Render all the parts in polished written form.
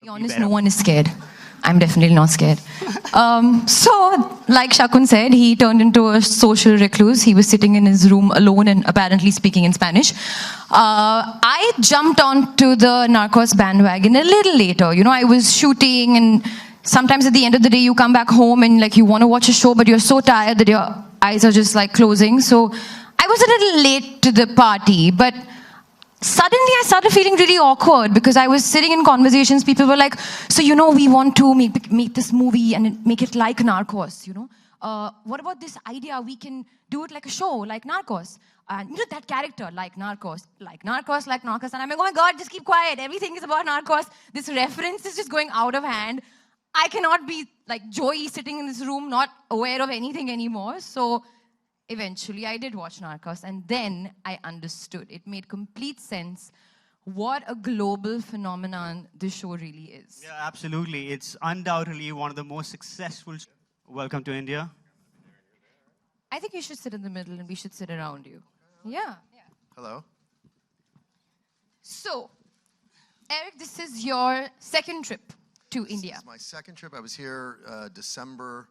honest, no one is scared. I'm definitely not scared. So, like Shakun said, he turned into a social recluse. He was sitting in his room alone and apparently speaking in Spanish. I jumped onto the Narcos bandwagon a little later. You know, I was shooting, and sometimes at the end of the day, you come back home and like you want to watch a show, but you're so tired that your eyes are just like closing. So I was a little late to the party, but suddenly I started feeling really awkward because I was sitting in conversations. People were like, so, you know, we want to make this movie and make it like Narcos, you know. What about this idea? We can do it like a show, like Narcos. And you know, that character, like Narcos, like Narcos, like Narcos. And I'm like, oh my God, just keep quiet. Everything is about Narcos. This reference is just going out of hand. I cannot be like Joey sitting in this room, not aware of anything anymore. So eventually, I did watch Narcos, and then I understood. It made complete sense what a global phenomenon this show really is. Yeah, absolutely. It's undoubtedly one of the most successful. Welcome to India. I think you should sit in the middle, and we should sit around you. Yeah. Hello. So, Eric, this is your second trip to India. This is my second trip. I was here December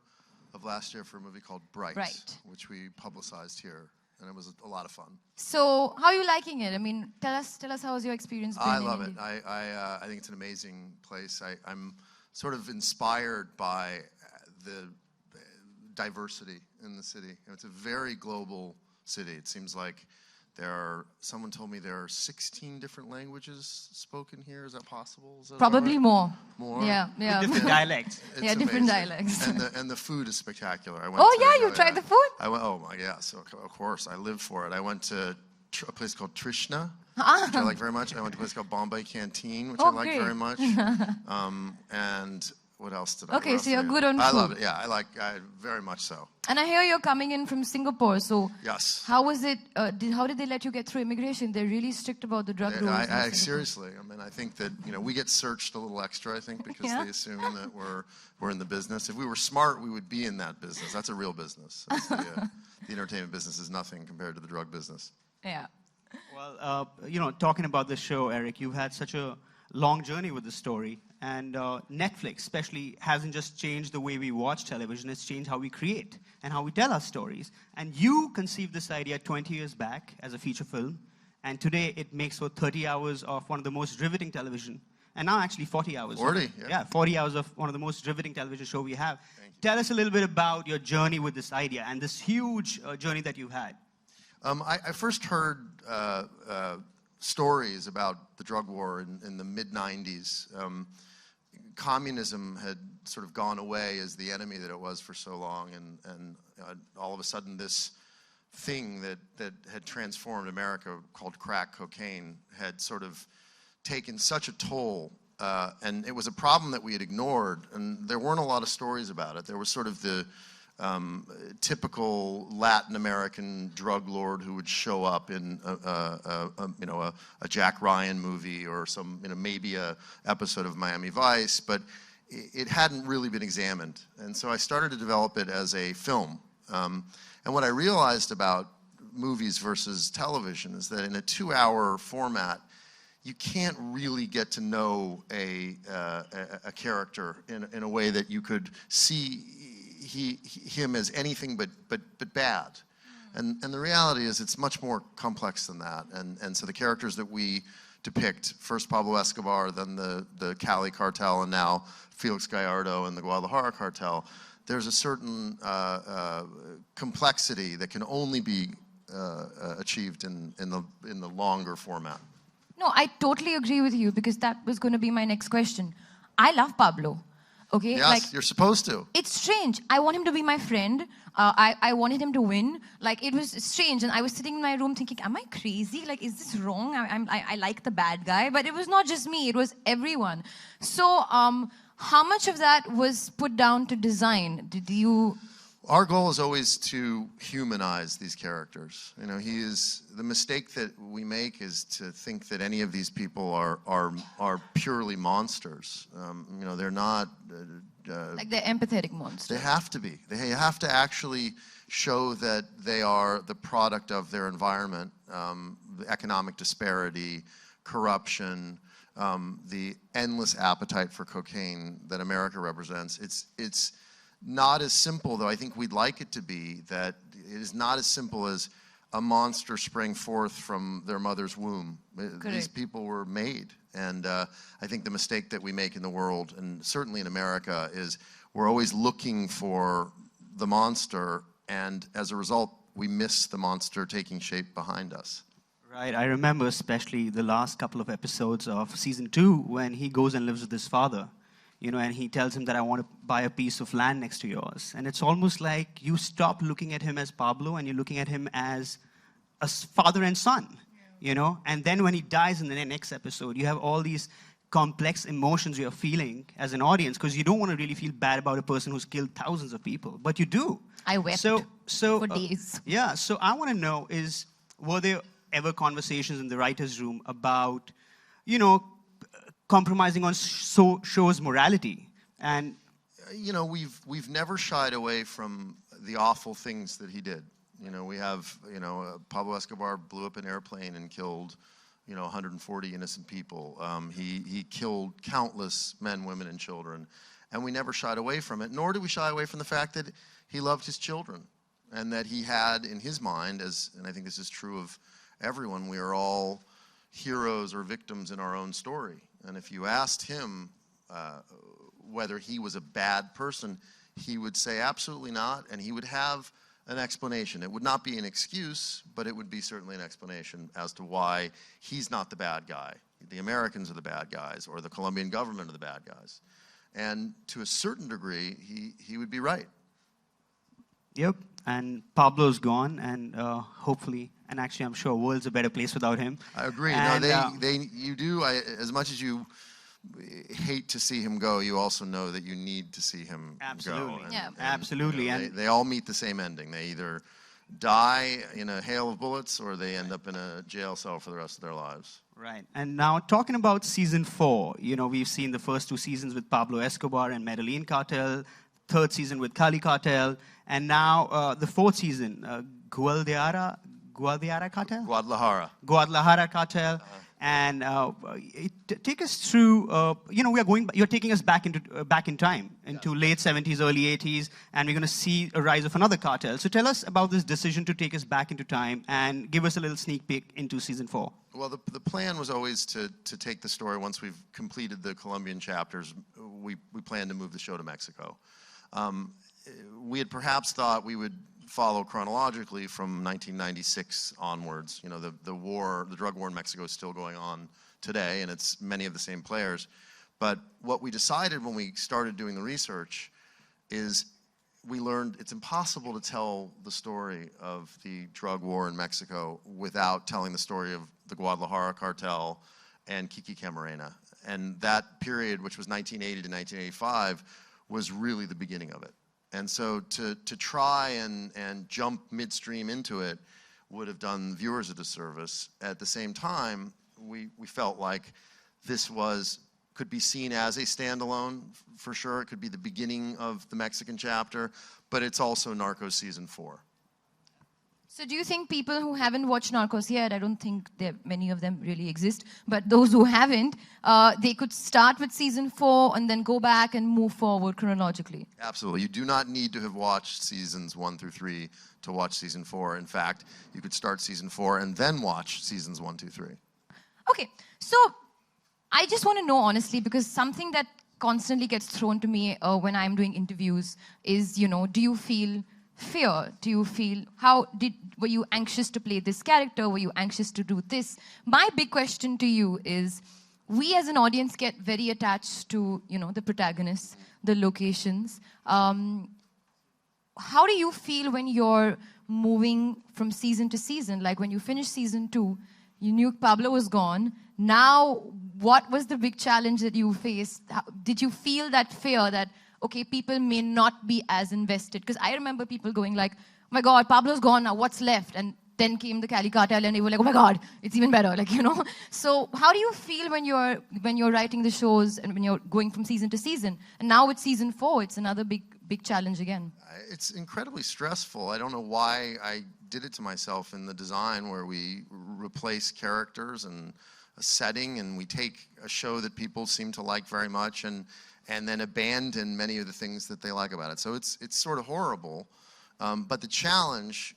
of last year for a movie called Bright, which we publicized here, and it was a lot of fun. So, how are you liking it? I mean, tell us how was your experience been I love it. I think it's an amazing place. I'm sort of inspired by the diversity in the city. It's a very global city. It seems like someone told me there are 16 different languages spoken here. Is that possible? Is that Probably right? more. More? Yeah. Different dialects. Yeah, different dialects. And the food is spectacular. You tried the food? Oh my, yeah, so of course, I live for it. I went to a place called Trishna, which I like very much. I went to a place called Bombay Canteen, which I like very much. And what else did I Okay, so you're good on food. I love it, yeah, I very much so. And I hear you're coming in from Singapore, so yes. How was it, how did they let you get through immigration? They're really strict about the drug rules. Seriously, I mean, I think that, you know, we get searched a little extra, I think, because they assume that we're in the business. If we were smart, we would be in that business. That's a real business. The entertainment business is nothing compared to the drug business. Yeah. Well, you know, talking about this show, Eric, you've had such a long journey with the story, and Netflix especially hasn't just changed the way we watch television, it's changed how we create and how we tell our stories. And you conceived this idea 20 years back as a feature film, and today it makes for 30 hours of one of the most riveting television, and now actually 40 hours. 40, yeah. 40 hours of one of the most riveting television show we have. Tell us a little bit about your journey with this idea and this huge journey that you had. I first heard stories about the drug war in the mid-90s. Communism had sort of gone away as the enemy that it was for so long, and all of a sudden this thing that had transformed America called crack cocaine had sort of taken such a toll, and it was a problem that we had ignored, and there weren't a lot of stories about it. There was sort of the typical Latin American drug lord who would show up in a Jack Ryan movie or some, you know, maybe a episode of Miami Vice, but it hadn't really been examined. And so I started to develop it as a film. And what I realized about movies versus television is that in a 2-hour format, you can't really get to know a character in a way that you could see him as anything but bad. And the reality is it's much more complex than that. And so the characters that we depict, first Pablo Escobar, then the Cali cartel, and now Felix Gallardo and the Guadalajara cartel, there's a certain complexity that can only be achieved in the longer format. No, I totally agree with you, because that was going to be my next question. I love Pablo. Okay, yes, like, you're supposed to. It's strange. I want him to be my friend. I wanted him to win. Like, it was strange. And I was sitting in my room thinking, am I crazy? Like, is this wrong? I like the bad guy. But it was not just me. It was everyone. So, how much of that was put down to design? Did you... Our goal is always to humanize these characters. You know, the mistake that we make is to think that any of these people are purely monsters. You know, they're not. Like they're empathetic monsters. They have to be. They have to actually show that they are the product of their environment, the economic disparity, corruption, the endless appetite for cocaine that America represents. It's not as simple, though I think we'd like it to be, that it is not as simple as a monster sprang forth from their mother's womb. These people were made. And I think the mistake that we make in the world, and certainly in America, is we're always looking for the monster, and as a result, we miss the monster taking shape behind us. Right, I remember especially the last couple of episodes of season 2 when he goes and lives with his father, you know, and he tells him that I want to buy a piece of land next to yours. And it's almost like you stop looking at him as Pablo and you're looking at him as a father and son, you know. And then when he dies in the next episode, you have all these complex emotions you're feeling as an audience, because you don't want to really feel bad about a person who's killed thousands of people, but you do. I wept for days. Yeah, so I want to know is, were there ever conversations in the writer's room about, you know, compromising on show's morality? And you know, we've never shied away from the awful things that he did. You know, we have, you know, Pablo Escobar blew up an airplane and killed, you know, 140 innocent people. He killed countless men, women, and children, and we never shied away from it. Nor did we shy away from the fact that he loved his children, and that he had in his mind, and I think this is true of everyone, we are all heroes or victims in our own story. And if you asked him whether he was a bad person, he would say absolutely not, and he would have an explanation. It would not be an excuse, but it would be certainly an explanation as to why he's not the bad guy. The Americans are the bad guys, or the Colombian government are the bad guys. And to a certain degree, he would be right. Yep, and Pablo's gone, and hopefully, and actually I'm sure world's a better place without him. I agree. And, no, you do, as much as you hate to see him go, you also know that you need to see him absolutely. go. And, Yeah. and, absolutely. You know, they all meet the same ending. They either die in a hail of bullets, or they end up in a jail cell for the rest of their lives. Right. And now talking about season 4, you know, we've seen the first 2 seasons with Pablo Escobar and Medellin cartel, 3rd season with Cali cartel, and now the 4th season, Guadalajara cartel? Guadalajara cartel. And take us through, you know, you're taking us back in time, into late 70s, early 80s, and we're going to see a rise of another cartel. So tell us about this decision to take us back into time and give us a little sneak peek into season 4. Well, the plan was always to take the story, once we've completed the Colombian chapters, we planned to move the show to Mexico. We had perhaps thought we would follow chronologically from 1996 onwards. You know, the drug war in Mexico is still going on today, and it's many of the same players. But what we decided when we started doing the research is we learned it's impossible to tell the story of the drug war in Mexico without telling the story of the Guadalajara cartel and Kiki Camarena. And that period, which was 1980 to 1985, was really the beginning of it. And so to try and jump midstream into it would have done viewers a disservice. At the same time, we felt like this could be seen as a standalone, for sure. It could be the beginning of the Mexican chapter, but it's also Narcos season 4. So do you think people who haven't watched Narcos yet, I don't think many of them really exist, but those who haven't, they could start with season 4 and then go back and move forward chronologically? Absolutely. You do not need to have watched seasons 1 through 3 to watch season 4. In fact, you could start season 4 and then watch seasons 1, 2, 3. Okay, so I just want to know honestly, because something that constantly gets thrown to me when I'm doing interviews is, you know, do you feel fear? Do you feel, were you anxious to play this character? Were you anxious to do this? My big question to you is, we as an audience get very attached to, you know, the protagonists, the locations. How do you feel when you're moving from season to season? Like when you finished season 2, you knew Pablo was gone. Now, what was the big challenge that you faced? Did you feel that fear that, okay, people may not be as invested? Because I remember people going like, oh my God, Pablo's gone, now what's left? And then came the Cali cartel and they were like, oh my God, it's even better, like, you know. So how do you feel when you're writing the shows and when you're going from season to season? And now with season 4, it's another big challenge again. It's incredibly stressful. I don't know why I did it to myself in the design, where we replace characters and setting, and we take a show that people seem to like very much and then abandon many of the things that they like about it. So it's sort of horrible. But the challenge,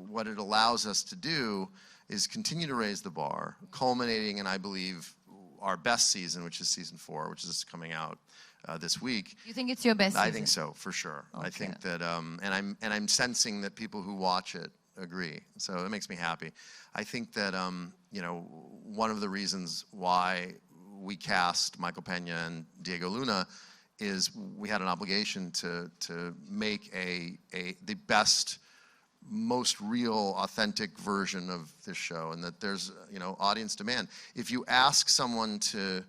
what it allows us to do is continue to raise the bar, culminating in, I believe, our best season, which is season 4, which is coming out this week. You think it's your best season? I think so, for sure. Okay. I think that, and I'm sensing that people who watch it agree. So it makes me happy. I think that, you know, one of the reasons why we cast Michael Peña and Diego Luna is we had an obligation to make the best, most real, authentic version of this show, and that there's, you know, audience demand. If you ask someone to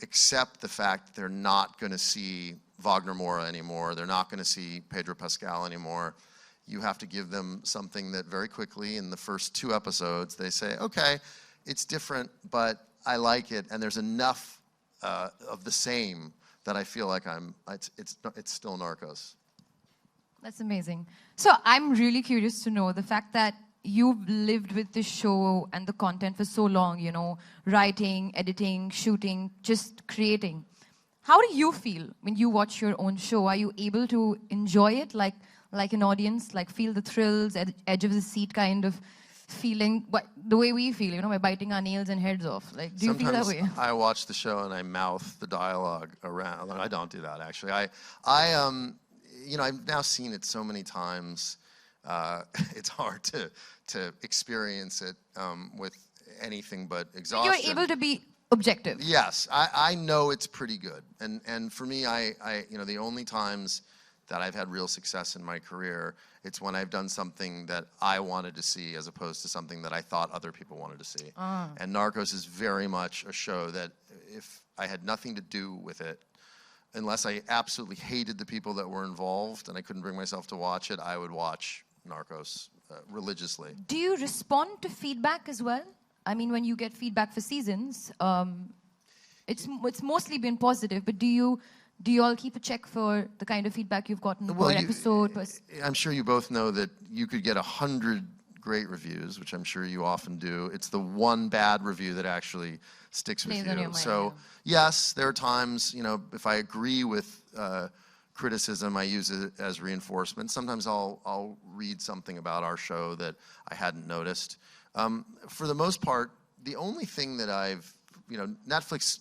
accept the fact that they're not going to see Wagner Moura anymore, they're not going to see Pedro Pascal anymore, you have to give them something that very quickly in the first 2 episodes they say, okay, it's different, but I like it, and there's enough of the same that I feel like it's still Narcos. That's amazing. So I'm really curious to know the fact that you've lived with this show and the content for so long, you know, writing, editing, shooting, just creating. How do you feel when you watch your own show? Are you able to enjoy it like an audience, like feel the thrills, edge of the seat kind of feeling, the way we feel, you know, by biting our nails and heads off? Like, do you feel that way? Sometimes I watch the show and I mouth the dialogue around. I don't do that, actually. You know, I've now seen it so many times. It's hard to experience it with anything but exhaustion. You're able to be objective. Yes, I know it's pretty good. And for me, you know, the only times that I've had real success in my career, it's when I've done something that I wanted to see as opposed to something that I thought other people wanted to see. And Narcos is very much a show that if I had nothing to do with it, unless I absolutely hated the people that were involved and I couldn't bring myself to watch it, I would watch Narcos religiously. Do you respond to feedback as well? I mean, when you get feedback for seasons, it's mostly been positive, but do you all keep a check for the kind of feedback you've gotten per episode? I'm sure you both know that you could get 100 great reviews, which I'm sure you often do. It's the one bad review that actually sticks with you. So yes, there are times, you know, if I agree with criticism, I use it as reinforcement. Sometimes I'll read something about our show that I hadn't noticed. For the most part, the only thing that you know, Netflix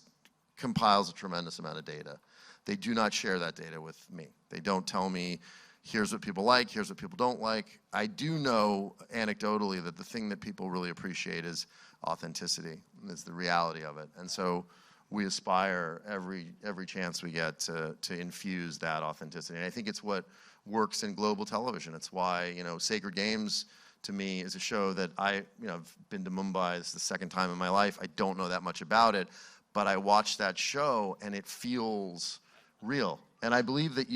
compiles a tremendous amount of data. They do not share that data with me. They don't tell me, here's what people like, here's what people don't like. I do know anecdotally that the thing that people really appreciate is authenticity, is the reality of it. And so we aspire every chance we get to infuse that authenticity. And I think it's what works in global television. It's why, you know, Sacred Games to me is a show that I've been to Mumbai. This is the 2nd time in my life. I don't know that much about it, but I watched that show and it feels real. And I believe that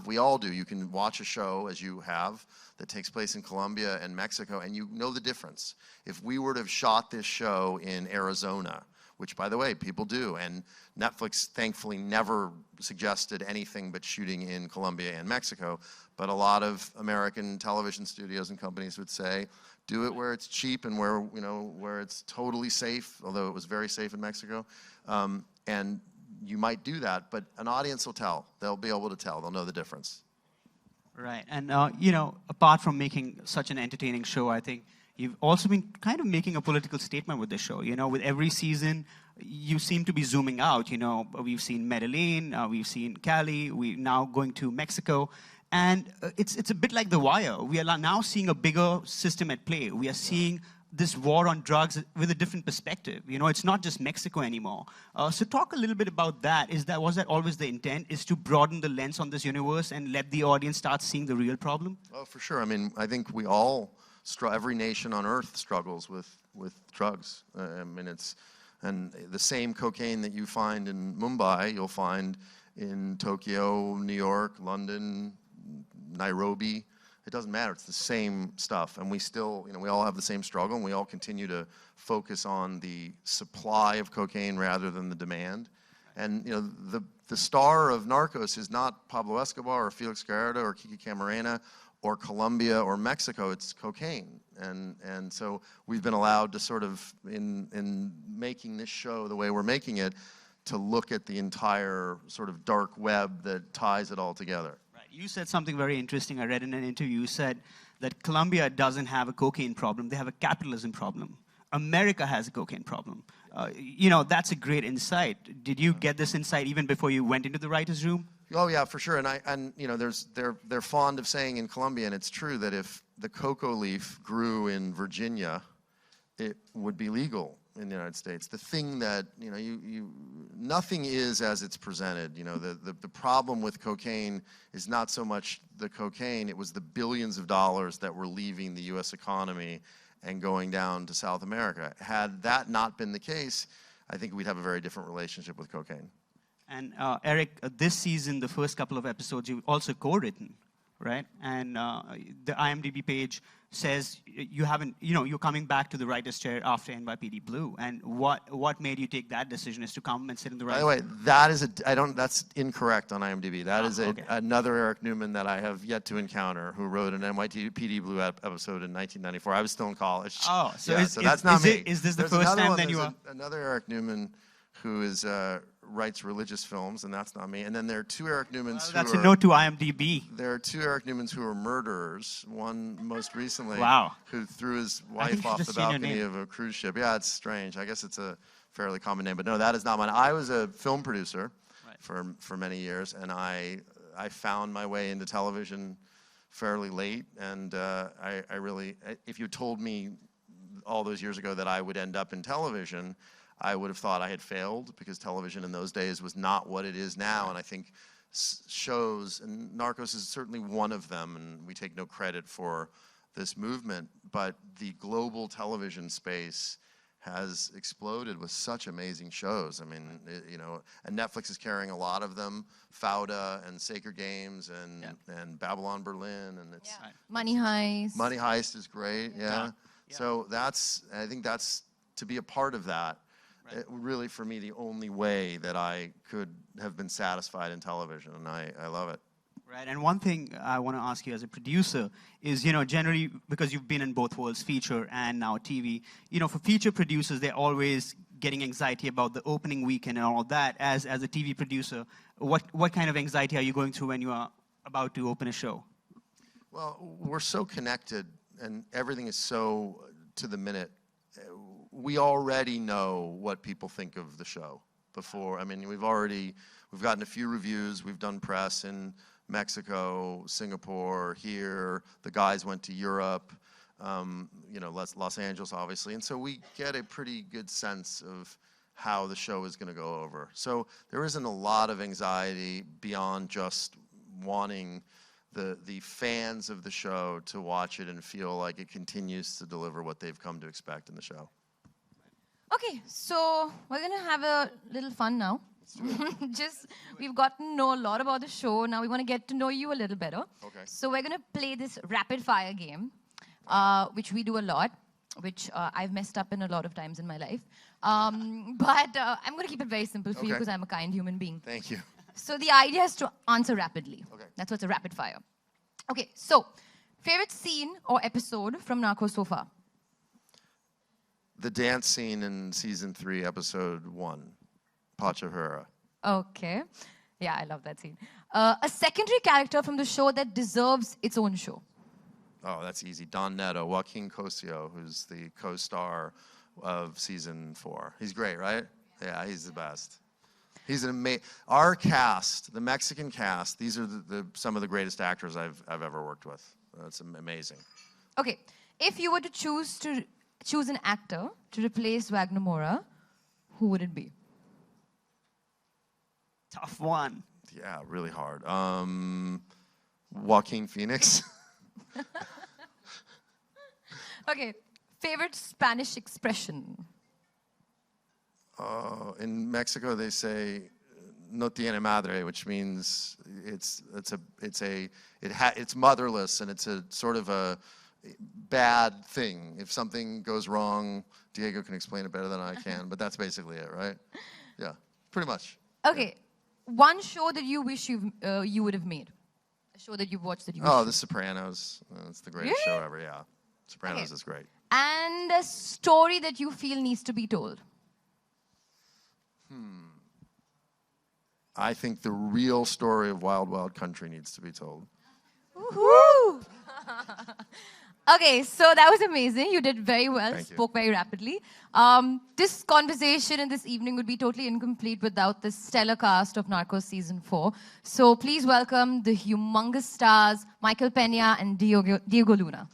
we all do. You can watch a show, as you have, that takes place in Colombia and Mexico, and you know the difference. If we were to have shot this show in Arizona, which, by the way, people do, and Netflix thankfully never suggested anything but shooting in Colombia and Mexico, but a lot of American television studios and companies would say, do it where it's cheap and where it's totally safe, although it was very safe in Mexico. And you might do that, but an audience will tell. They'll be able to tell. They'll know the difference. Right. And, you know, apart from making such an entertaining show, I think you've also been kind of making a political statement with the show. You know, with every season, you seem to be zooming out. You know, we've seen Medellin, we've seen Cali, we're now going to Mexico. And it's a bit like The Wire. We are now seeing a bigger system at play. We are seeing this war on drugs with a different perspective. You know, it's not just Mexico anymore. So talk a little bit about that. Was that always the intent, is to broaden the lens on this universe and let the audience start seeing the real problem? Oh, for sure. I mean, I think we all, every nation on earth struggles with drugs. I mean, and the same cocaine that you find in Mumbai, you'll find in Tokyo, New York, London, Nairobi. It doesn't matter. It's the same stuff. And we still, you know, we all have the same struggle, and we all continue to focus on the supply of cocaine rather than the demand. And, you know, the star of Narcos is not Pablo Escobar or Felix Gallardo or Kiki Camarena or Colombia or Mexico, it's cocaine. And so we've been allowed to sort of, in making this show the way we're making it, to look at the entire sort of dark web that ties it all together. Right. You said something very interesting. I read in an interview. You said that Colombia doesn't have a cocaine problem. They have a capitalism problem. America has a cocaine problem. You know, that's a great insight. Did you get this insight even before you went into the writer's room? Oh yeah, for sure. And you know, they're fond of saying in Colombia, and it's true, that if the cocoa leaf grew in Virginia, it would be legal in the United States. The thing that, you know, nothing is as it's presented. You know, the problem with cocaine is not so much the cocaine, it was the billions of dollars that were leaving the U.S. economy and going down to South America. Had that not been the case, I think we'd have a very different relationship with cocaine. And Eric, this season, the first couple of episodes, you also co-written, right? And the IMDb page says you haven't, you know, you're coming back to the writer's chair after NYPD Blue. And what made you take that decision is to come and sit in the writer's chair? By the way, that is that's incorrect on IMDb. That is okay. another Eric Newman that I have yet to encounter, who wrote an NYPD Blue episode in 1994. I was still in college. Oh, so, yeah, so that's not me. Is this the There's first time one, that you are? Another Eric Newman who is writes religious films, and that's not me. And then there are two Eric Newmans That's who a are... note to IMDb. There are two Eric Newmans who are murderers. One most recently, Wow. who threw his I think wife I off should the have seen your balcony name. of a cruise ship. Yeah, it's strange. I guess it's a fairly common name, but no, that is not mine. I was a film producer for many years, and I found my way into television fairly late. And I really, if you told me all those years ago that I would end up in television, I would have thought I had failed, because television in those days was not what it is now. And I think shows, and Narcos is certainly one of them, and we take no credit for this movement, but the global television space has exploded with such amazing shows. I mean, you know, and Netflix is carrying a lot of them, Fauda and Sacred Games and Babylon Berlin, and it's Money Heist. Money Heist is great, yeah. So I think that's, to be a part of that, really, for me, the only way that I could have been satisfied in television, and I love it. Right, and one thing I want to ask you as a producer is, you know, generally, because you've been in both worlds, feature and now TV, you know, for feature producers, they're always getting anxiety about the opening weekend and all of that. As a TV producer, what kind of anxiety are you going through when you are about to open a show? Well, we're so connected, and everything is so to the minute. We already know what people think of the show before. I mean, we've gotten a few reviews, we've done press in Mexico, Singapore, here. The guys went to Europe, you know, Los Angeles, obviously. And so we get a pretty good sense of how the show is going to go over. So there isn't a lot of anxiety beyond just wanting the fans of the show to watch it and feel like it continues to deliver what they've come to expect in the show. Okay, so we're going to have a little fun now. We've gotten to know a lot about the show. Now we want to get to know you a little better. Okay. So we're going to play this rapid fire game, which we do a lot, which I've messed up in a lot of times in my life. But I'm going to keep it very simple for you, because I'm a kind human being. Thank you. So the idea is to answer rapidly. Okay. That's what's a rapid fire. Okay, so favorite scene or episode from Narcos so far? The dance scene in season 3, episode 1, Pachavera. Okay. Yeah, I love that scene. A secondary character from the show that deserves its own show. Oh, that's easy. Don Neto, Joaquin Cosio, who's the co-star of season 4. He's great, right? Yeah, he's the best. He's an amazing. Our cast, the Mexican cast, these are some of the greatest actors I've ever worked with. That's amazing. Okay, if you were to choose an actor to replace Wagner Moura, who would it be? Tough one. Yeah, really hard. Joaquin Phoenix. Okay, favorite Spanish expression? In Mexico, they say "no tiene madre," which means it's motherless, and it's a sort of a bad thing. If something goes wrong, Diego can explain it better than I can, but that's basically it, right? Yeah, pretty much. Okay, one show that you wish you would have made A show that you've watched that you Oh, wish- The Sopranos. It's the greatest show ever, yeah. Sopranos Okay. is great. And a story that you feel needs to be told. I think the real story of Wild Wild Country needs to be told. Woohoo! Okay, so that was amazing. You did very well, Thank you. spoke very rapidly. This conversation and this evening would be totally incomplete without the stellar cast of Narcos Season 4. So please welcome the humongous stars, Michael Peña and Diego Luna.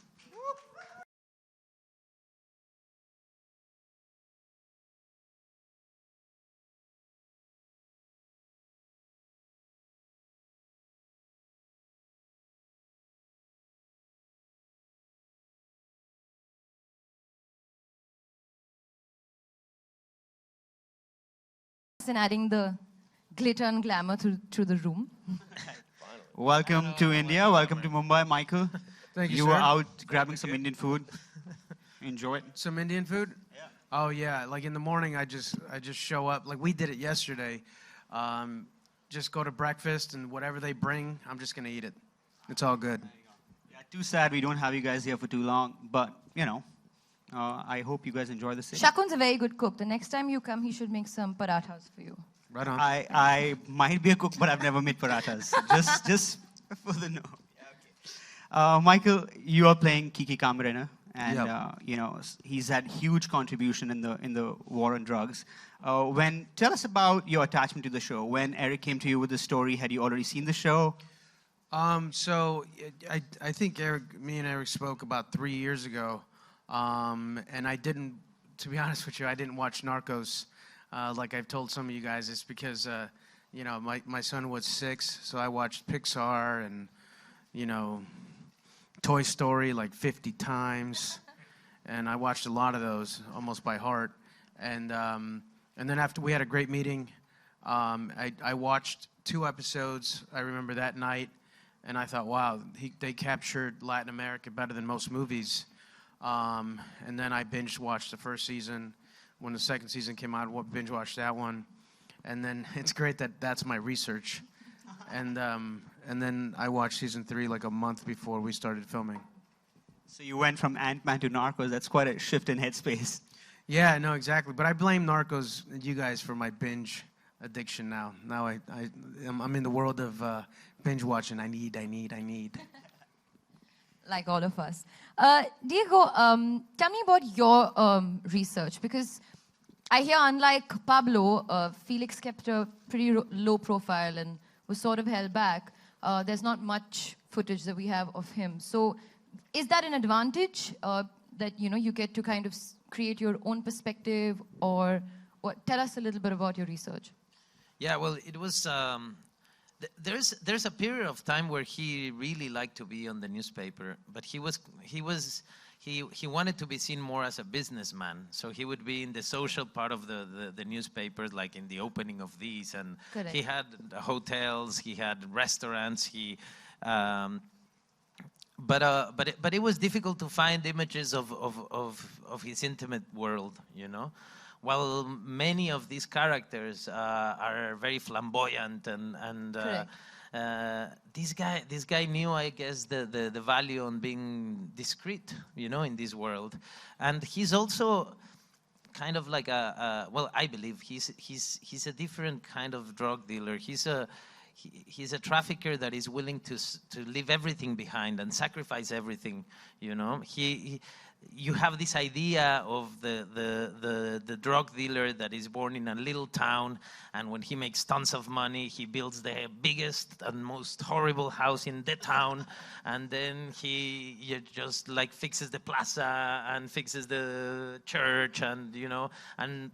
And adding the glitter and glamour through the room. Welcome to India. Welcome to Mumbai, Michael. Thank you, You sir. were out grabbing some Indian food. Enjoy it. Some Indian food? Yeah. Oh yeah, like in the morning I just show up. Like we did it yesterday. Just go to breakfast and whatever they bring, I'm just gonna eat it. It's all good. Yeah, too sad we don't have you guys here for too long, but you know, I hope you guys enjoy the city. Shakun's a very good cook. The next time you come, he should make some parathas for you. Right on. I might be a cook, but I've never made parathas. just for the know. Michael, you are playing Kiki Kamarena, and Yep. you know he's had huge contribution in the war on drugs. Tell us about your attachment to the show. When Eric came to you with the story, had you already seen the show? So I think me and Eric spoke about 3 years ago, and I didn't. To be honest with you, I didn't watch Narcos. Like I've told some of you guys, it's because you know my son was 6, so I watched Pixar and you know Toy Story like 50 times, and I watched a lot of those almost by heart. And then after we had a great meeting, I watched 2 episodes. I remember that night, and I thought, wow, they captured Latin America better than most movies. And then I binge watched the first season. When the second season came out, I binge watched that one. And then it's great that that's my research. And then I watched season 3 like a month before we started filming. So you went from Ant-Man to Narcos. That's quite a shift in headspace. Yeah, no, exactly. But I blame Narcos and you guys for my binge addiction now. Now I'm in the world of binge watching. I need. Like all of us. Diego, tell me about your research, because I hear, unlike Pablo, Felix kept a pretty low profile and was sort of held back. There's not much footage that we have of him. So is that an advantage that you get to kind of create your own perspective, or tell us a little bit about your research? Yeah, well, it was. There's a period of time where he really liked to be on the newspaper, but he wanted to be seen more as a businessman. So he would be in the social part of the newspapers, like in the opening of these, and Correct. he had hotels, he had restaurants, but it was difficult to find images of his intimate world, you know. While many of these characters are very flamboyant and this guy knew, I guess, the value on being discreet, you know, in this world. And he's also kind of like well, I believe he's a different kind of drug dealer. He's a trafficker that is willing to leave everything behind and sacrifice everything, you know. You have this idea of the drug dealer that is born in a little town, and when he makes tons of money, he builds the biggest and most horrible house in the town, and then he just like fixes the plaza and fixes the church, and you know, and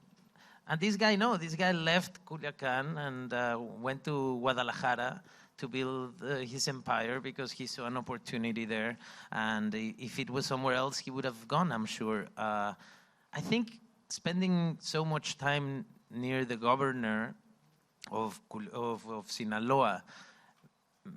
this guy left Culiacan and went to Guadalajara to build his empire because he saw an opportunity there. And if it was somewhere else, he would have gone, I'm sure. I think spending so much time near the governor of Sinaloa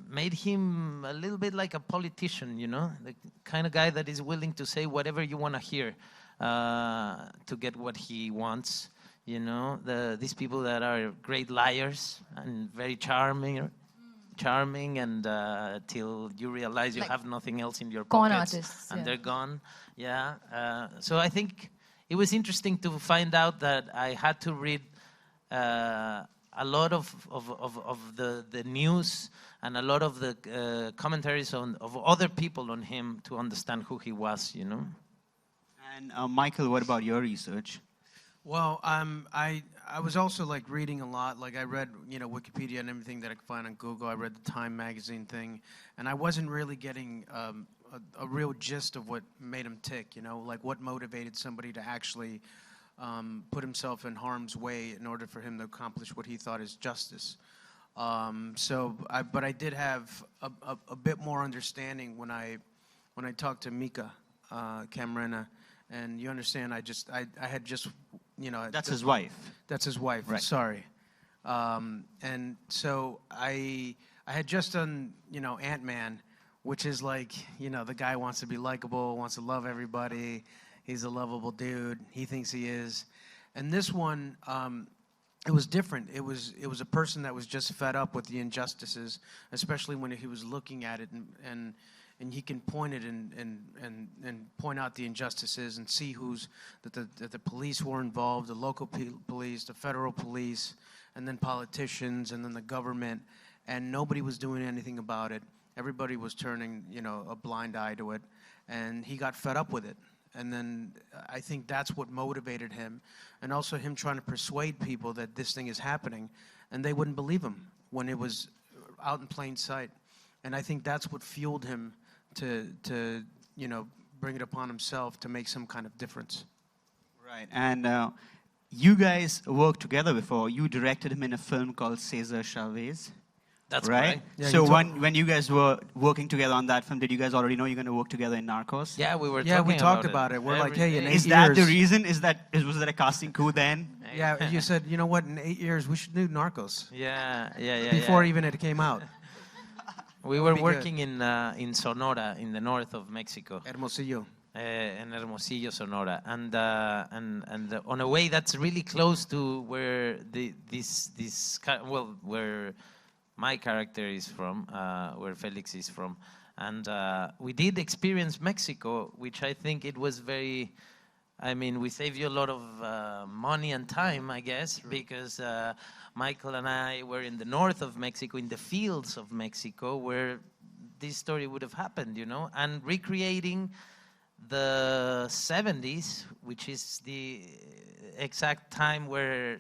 made him a little bit like a politician, you know, the kind of guy that is willing to say whatever you want to hear to get what he wants. You know, these people that are great liars and very charming charming, and till you realize you Like have nothing else in your con pockets, artists, and yeah. they're gone. Yeah. So I think it was interesting to find out that I had to read a lot of the news and a lot of the commentaries of other people on him to understand who he was, you know. And Michael, what about your research? Well, I was also like reading a lot. Like I read, Wikipedia and everything that I could find on Google. I read the Time magazine thing, and I wasn't really getting a real gist of what made him tick. Like what motivated somebody to actually put himself in harm's way in order for him to accomplish what he thought is justice. But I did have a bit more understanding when I talked to Mika Camarena. And you understand, I had just, That's his wife. That's his wife. Right. Sorry. And so I had just done, Ant-Man, which is like, the guy wants to be likable, wants to love everybody. He's a lovable dude. He thinks he is. And this one, it was different. It was a person that was just fed up with the injustices, especially when he was looking at it and he can point it and point out the injustices and see that the police were involved, the local police, the federal police, and then politicians, and then the government, and nobody was doing anything about it. Everybody was turning, a blind eye to it, and he got fed up with it. And then I think that's what motivated him, and also him trying to persuade people that this thing is happening, and they wouldn't believe him when it was out in plain sight. And I think that's what fueled him to bring it upon himself to make some kind of difference. Right. And you guys worked together before. You directed him in a film called Cesar Chavez. That's right. correct. Yeah, So you when you guys were working together on that film, did you guys already know you're going to work together in Narcos? Yeah, we were Yeah, talking we talked about about it. We're like, hey, in day. 8 Is that the years- reason? Was that a casting coup then? Yeah, you said, you know what, in 8 years we should do Narcos. Yeah. Before even it came out. We were be good. working in Sonora, in the north of Mexico. Hermosillo. In Hermosillo, Sonora, and on a way that's really close to where where my character is from, where Felix is from, and we did experience Mexico, which I think it was very. I mean, we saved you a lot of money and time, I guess, because Michael and I were in the north of Mexico, in the fields of Mexico, where this story would have happened, and recreating the 70s, which is the exact time where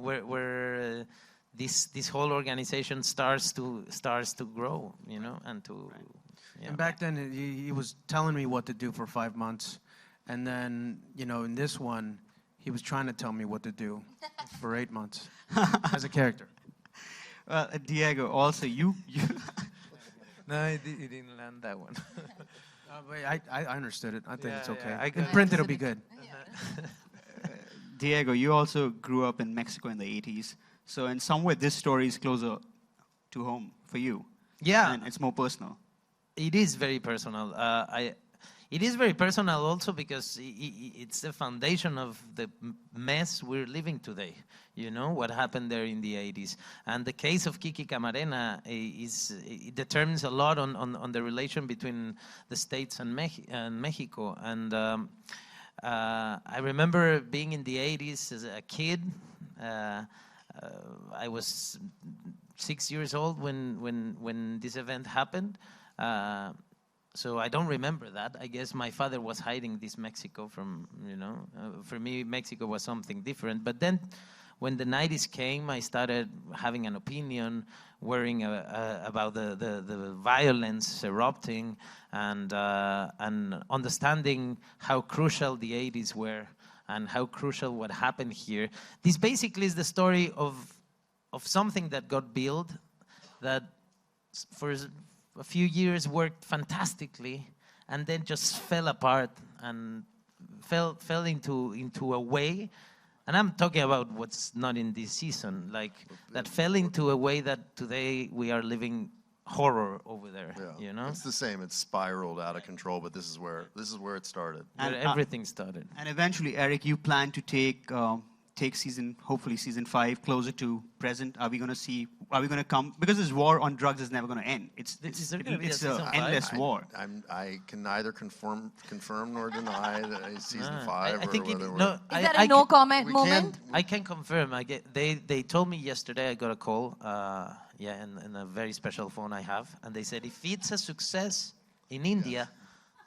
where this whole organization starts to grow, and to. Right. Yeah. And back then he was telling me what to do for 5 months, and then in this one he was trying to tell me what to do for 8 months as a character. Well, Diego, also you No, he didn't land that one. But I understood it. I think it's okay. I In got print it'll be good. Diego, you also grew up in Mexico in the 80s. So in some way, this story is closer to home for you. Yeah. And it's more personal. It is very personal. It is very personal also because it's the foundation of the mess we're living today. What happened there in the 80s. And the case of Kiki Camarena it determines a lot on the relation between the States and Mexico. And I remember being in the 80s as a kid. I was 6 years old when this event happened. So I don't remember that. I guess my father was hiding this Mexico from, for me, Mexico was something different. But then when the 90s came, I started having an opinion, worrying about the violence erupting and understanding how crucial the 80s were and how crucial what happened here. This basically is the story of something that got built that for a few years worked fantastically and then just fell apart and fell into a way, and I'm talking about what's not in this season, like that fell into a way that today we are living horror over there. Yeah. It's the same. It's spiraled out of control, but this is where it started. Where everything started. And eventually, Eric, you plan to take take hopefully season 5 closer to present? Are we going to come, because this war on drugs is never going to end. It's there gonna be a an season 5? endless war. I can neither confirm nor deny that season 5 I think or whether no, Is that a no comment we moment? I can confirm. They told me yesterday. I got a call. In a very special phone I have, and they said if it's a success in India,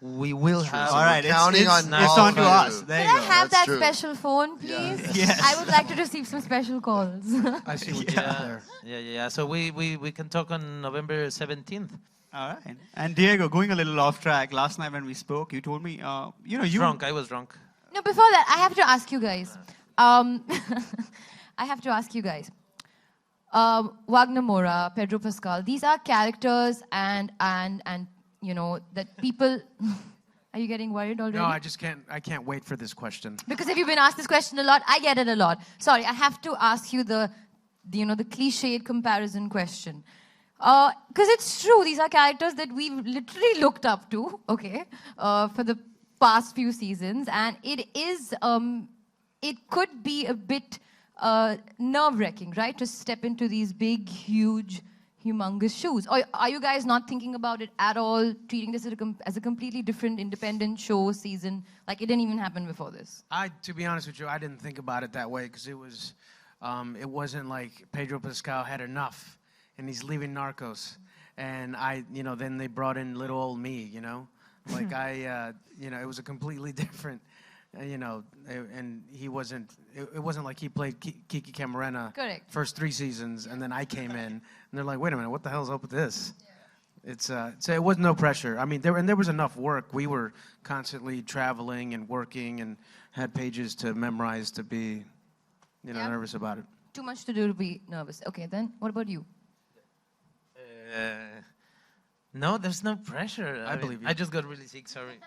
we will have. So All right, we're counting on it's all on of to you. us. There Can you I go. have That's that true. special phone, please? Yes. I would like to receive some special calls. I see what you got there. Yeah. So we can talk on November 17th. All right. And Diego, going a little off track, last night when we spoke, you told me, Drunk. I was drunk. No, before that, I have to ask you guys. I have to ask you guys. Wagner Moura, Pedro Pascal, these are characters and that people... Are you getting worried already? No, I can't wait for this question. Because if you've been asked this question a lot, I get it a lot. Sorry, I have to ask you the cliched comparison question. Because it's true, these are characters that we've literally looked up to, okay, for the past few seasons, and it could be a bit nerve-wracking, right, to step into these big, huge, humongous shoes. Or are you guys not thinking about it at all, treating this as a completely different independent show season, like it didn't even happen before this? To be honest with you, I didn't think about it that way because it wasn't like Pedro Pascal had enough and he's leaving Narcos, and then they brought in little old me, like it was a completely different. And he wasn't. It wasn't like he played Kiki Camarena Correct. first 3 seasons, and then I came in, and they're like, "Wait a minute, what the hell's up with this?" Yeah. So it was no pressure. I mean, there was enough work. We were constantly traveling and working, and had pages to memorize to be, nervous about it. Too much to do to be nervous. Okay, then what about you? No, there's no pressure. I believe you. I just got really sick. Sorry.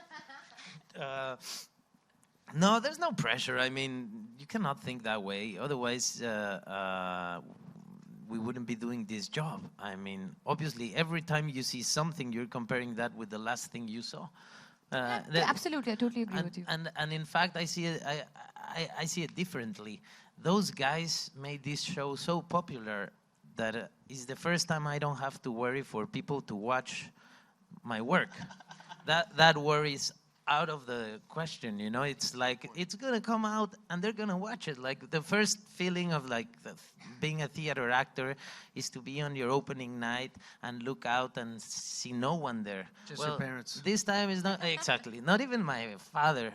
No, there's no pressure. I mean, you cannot think that way. Otherwise, we wouldn't be doing this job. I mean, obviously, every time you see something, you're comparing that with the last thing you saw. Absolutely, I totally agree with you. And in fact, I see it differently. Those guys made this show so popular that it's the first time I don't have to worry for people to watch my work. That worries out of the question, It's like it's gonna come out and they're gonna watch it. Like the first feeling of being a theater actor is to be on your opening night and look out and see no one there. Just your parents. This time is not exactly, not even my father.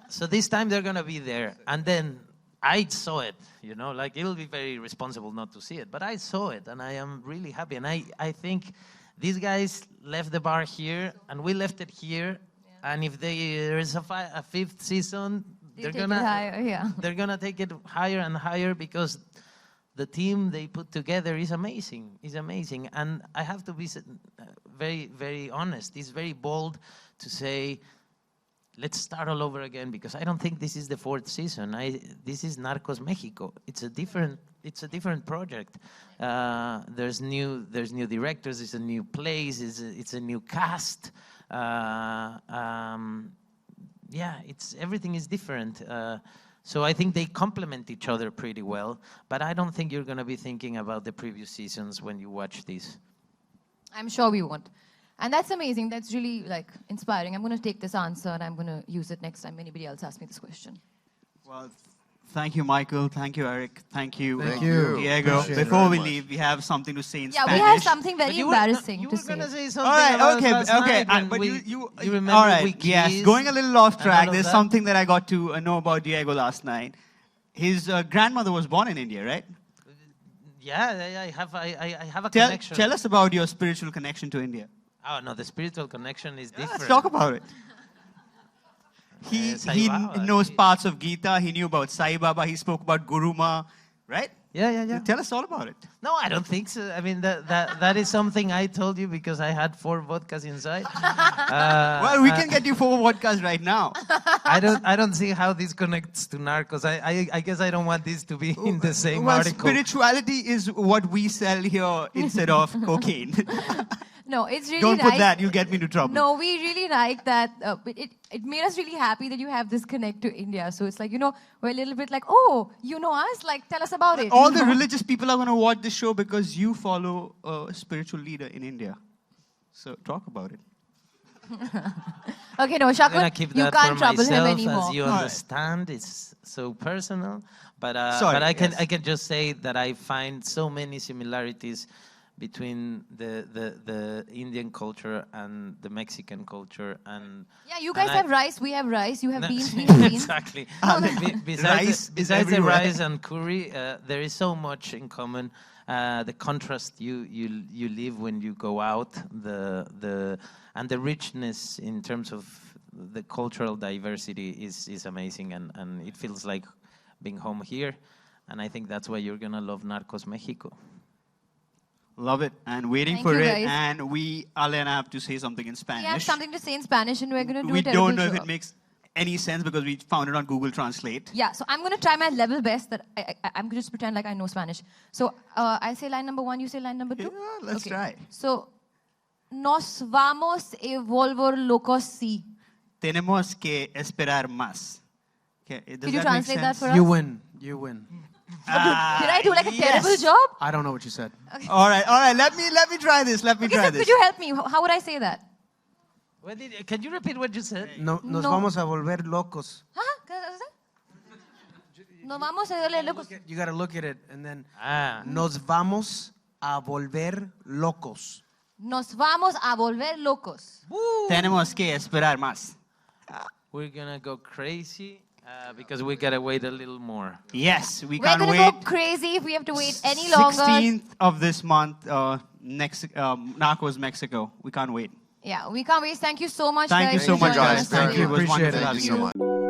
So this time they're gonna be there, and then I saw it. Like it'll be very responsible not to see it, but I saw it, and I am really happy. And I think these guys left the bar here, and we left it here. And if there is a 5th season, they're gonna take it higher and higher because the team they put together is amazing. Is amazing, and I have to be very, very honest. It's very bold to say, let's start all over again, because I don't think this is the 4th season. This is Narcos Mexico. It's a different project. There's new directors. It's a new place. It's a new cast. Everything is different. So I think they complement each other pretty well. But I don't think you're going to be thinking about the previous seasons when you watch these. I'm sure we won't. And that's amazing. That's really inspiring. I'm going to take this answer and I'm going to use it next time anybody else asks me this question. Well, thank you, Michael. Thank you, Eric. Thank you, Diego. Appreciate it Before we very leave, we have something to say in Yeah, Spanish. we have something very You embarrassing were to going to say. say something All right, about okay, last okay. night when But you you remember all right, we yes. kissed Going a little off and track, all of there's that? something that I got to know about Diego last night. His grandmother was born in India, right? Yeah, I have a connection. Tell us about your spiritual connection to India. Oh, no, the spiritual connection is different. Let's talk about it. He Sai Baba, knows parts of Gita. He knew about Sai Baba. He spoke about Guruma, right? Yeah. Tell us all about it. No, I don't think so. I mean, that is something I told you because I had 4 vodkas inside. Well, we can get you 4 vodkas right now. I don't see how this connects to Narcos. I guess I don't want this to be in the same Well, article. spirituality is what we sell here instead of cocaine. No, it's really Don't nice. put that. You'll get me into trouble. No, we really like that. It made us really happy that you have this connect to India. So it's like, we're a little bit like, oh, you know us? Like, tell us about it. All the religious people are going to watch this show because you follow a spiritual leader in India. So talk about it. Okay, no, I'm Shakun, gonna keep you that can't for trouble him myself, anymore. as you All right. understand. It's so personal, but Sorry, but I yes. can just say that I find so many similarities between the Indian culture and the Mexican culture, and Yeah, you guys and have rice, we have rice. You have beans, we have beans. exactly. Rice is Besides the everywhere. rice and curry, there is so much in common. The contrast you live when you go out, and the richness in terms of the cultural diversity is amazing, and it feels like being home here. And I think that's why you're gonna love Narcos Mexico. Love it. And waiting Thank for you, it. guys. And Alia and I have to say something in Spanish. We have something to say in Spanish, and we're going to do We a terrible don't know if job. it makes any sense because we found it on Google Translate. Yeah, so I'm going to try my level best that I'm going to just pretend like I know Spanish. So I say line number 1, you say line number 2? Yeah, let's Okay. try. So, nos vamos a volver locos si. Tenemos que esperar más. Okay, does Could you that make translate that sense? for us? You win. You win. Did I do like a terrible yes. job? I don't know what you said. All right. Let me try this. Let me Okay, try so this. could you help me? How would I say that? Can you repeat what you said? Nos No. vamos a volver locos. Huh? Can I say? Nos vamos a volver locos. You got to look at it and then Ah. nos vamos a volver locos. Nos vamos a volver locos. Tenemos que esperar más. We're gonna go crazy because we gotta wait a little more. Yes, we We're can't going to wait. go crazy if we have to wait any longer. 16th of this month, Narcos Mexico. We can't wait. Yeah, we can't wait. Thank you so much, Thank guys. you so for much, joining guys. us Thank today. you. It was Appreciate wonderful it. having Thank you so you. much.